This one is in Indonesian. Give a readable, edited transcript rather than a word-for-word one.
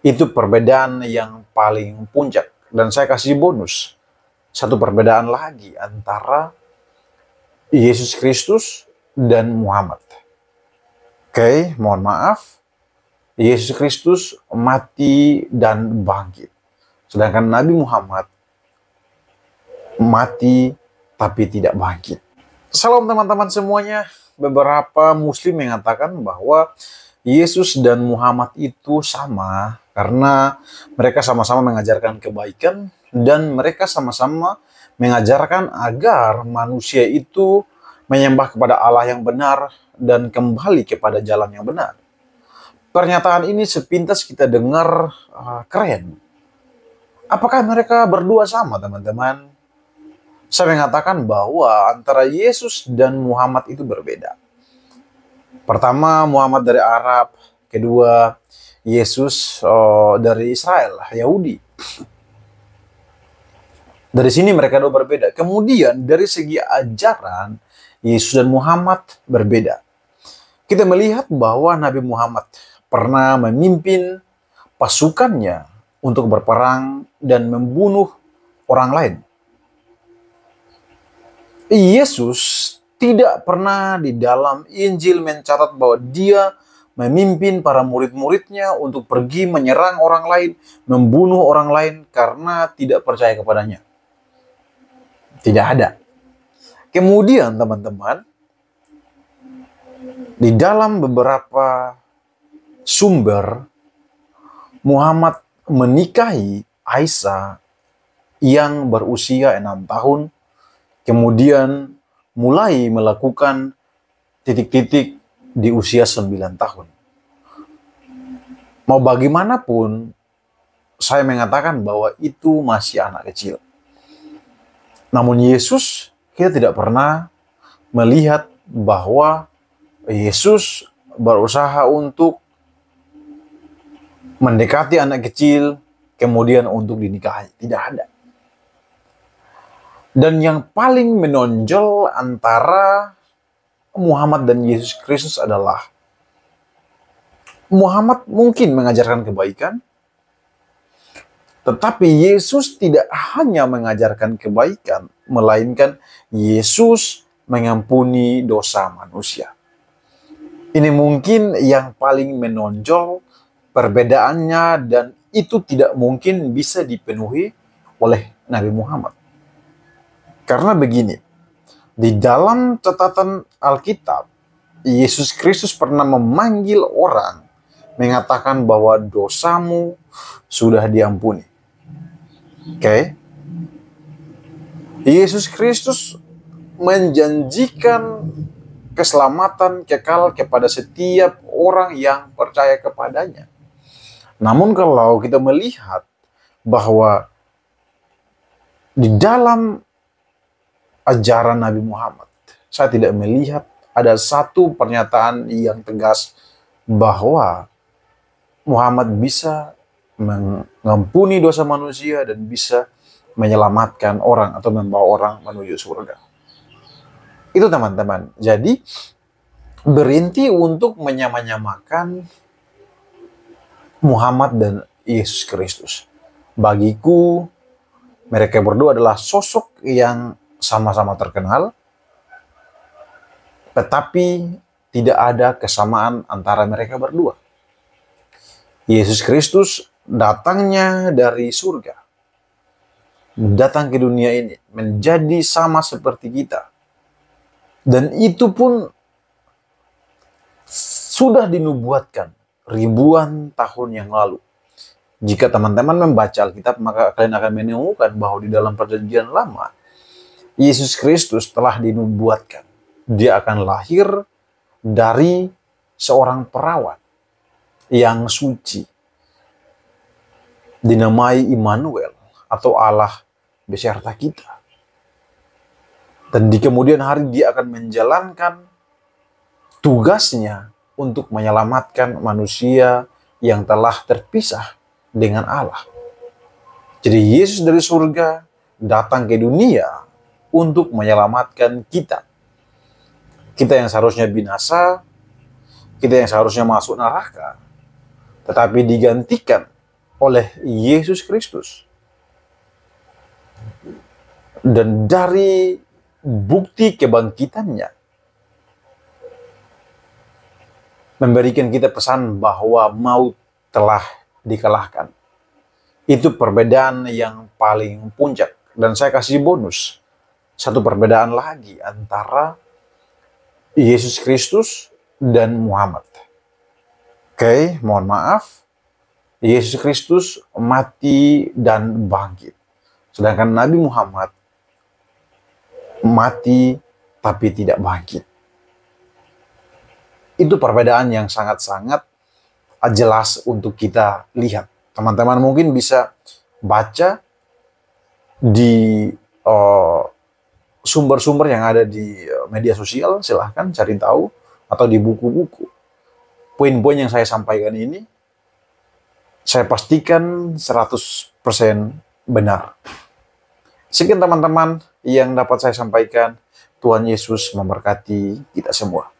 Itu perbedaan yang paling puncak. Dan saya kasih bonus. Satu perbedaan lagi antara Yesus Kristus dan Muhammad. Oke, mohon maaf. Yesus Kristus mati dan bangkit. Sedangkan Nabi Muhammad mati tapi tidak bangkit. Salam teman-teman semuanya. Beberapa muslim mengatakan bahwa Yesus dan Muhammad itu sama karena mereka sama-sama mengajarkan kebaikan dan mereka sama-sama mengajarkan agar manusia itu menyembah kepada Allah yang benar dan kembali kepada jalan yang benar. Pernyataan ini sepintas kita dengar keren. Apakah mereka berdua sama, teman-teman? Saya mengatakan bahwa antara Yesus dan Muhammad itu berbeda. Pertama, Muhammad dari Arab. Kedua, Yesus dari Israel, Yahudi. Dari sini mereka dua berbeda. Kemudian dari segi ajaran, Yesus dan Muhammad berbeda. Kita melihat bahwa Nabi Muhammad pernah memimpin pasukannya untuk berperang dan membunuh orang lain. Yesus tidak pernah di dalam Injil mencatat bahwa dia memimpin para murid-muridnya untuk pergi menyerang orang lain, membunuh orang lain karena tidak percaya kepadanya. Tidak ada. Kemudian teman-teman, di dalam beberapa sumber, Muhammad menikahi Aisyah yang berusia 6 tahun, kemudian mulai melakukan titik-titik di usia 9 tahun. Mau bagaimanapun, saya mengatakan bahwa itu masih anak kecil. Namun Yesus, kita tidak pernah melihat bahwa Yesus berusaha untuk mendekati anak kecil, kemudian untuk dinikahi. Tidak ada. Dan yang paling menonjol antara Muhammad dan Yesus Kristus adalah Muhammad mungkin mengajarkan kebaikan, tetapi Yesus tidak hanya mengajarkan kebaikan, melainkan Yesus mengampuni dosa manusia. Ini mungkin yang paling menonjol perbedaannya dan itu tidak mungkin bisa dipenuhi oleh Nabi Muhammad. Karena begini, di dalam catatan Alkitab, Yesus Kristus pernah memanggil orang, mengatakan bahwa dosamu sudah diampuni. Oke? Yesus Kristus menjanjikan keselamatan kekal kepada setiap orang yang percaya kepadanya. Namun kalau kita melihat bahwa di dalam ajaran Nabi Muhammad, saya tidak melihat ada satu pernyataan yang tegas bahwa Muhammad bisa mengampuni dosa manusia dan bisa menyelamatkan orang atau membawa orang menuju surga. Itu teman-teman. Jadi berhenti untuk menyamakan Muhammad dan Yesus Kristus. Bagiku, mereka berdua adalah sosok yang sama-sama terkenal, tetapi tidak ada kesamaan antara mereka berdua. Yesus Kristus datangnya dari surga, datang ke dunia ini, menjadi sama seperti kita. Dan itu pun sudah dinubuatkan ribuan tahun yang lalu. Jika teman-teman membaca Alkitab, maka kalian akan menemukan bahwa di dalam perjanjian lama, Yesus Kristus telah dinubuatkan. Dia akan lahir dari seorang perawat yang suci, dinamai Immanuel atau Allah beserta kita. Dan di kemudian hari dia akan menjalankan tugasnya untuk menyelamatkan manusia yang telah terpisah dengan Allah. Jadi Yesus dari surga datang ke dunia untuk menyelamatkan kita. Kita yang seharusnya binasa, kita yang seharusnya masuk neraka, tetapi digantikan oleh Yesus Kristus. Dan dari bukti kebangkitannya, memberikan kita pesan bahwa maut telah dikalahkan. Itu perbedaan yang paling puncak. Dan saya kasih bonus, satu perbedaan lagi antara Yesus Kristus dan Muhammad. Oke, mohon maaf, Yesus Kristus mati dan bangkit. Sedangkan Nabi Muhammad mati tapi tidak bangkit. Itu perbedaan yang sangat-sangat jelas untuk kita lihat. Teman-teman mungkin bisa baca di sumber-sumber yang ada di media sosial, silahkan cari tahu, atau di buku-buku. Poin-poin yang saya sampaikan ini, saya pastikan 100% benar. Sekian teman-teman yang dapat saya sampaikan. Tuhan Yesus memberkati kita semua.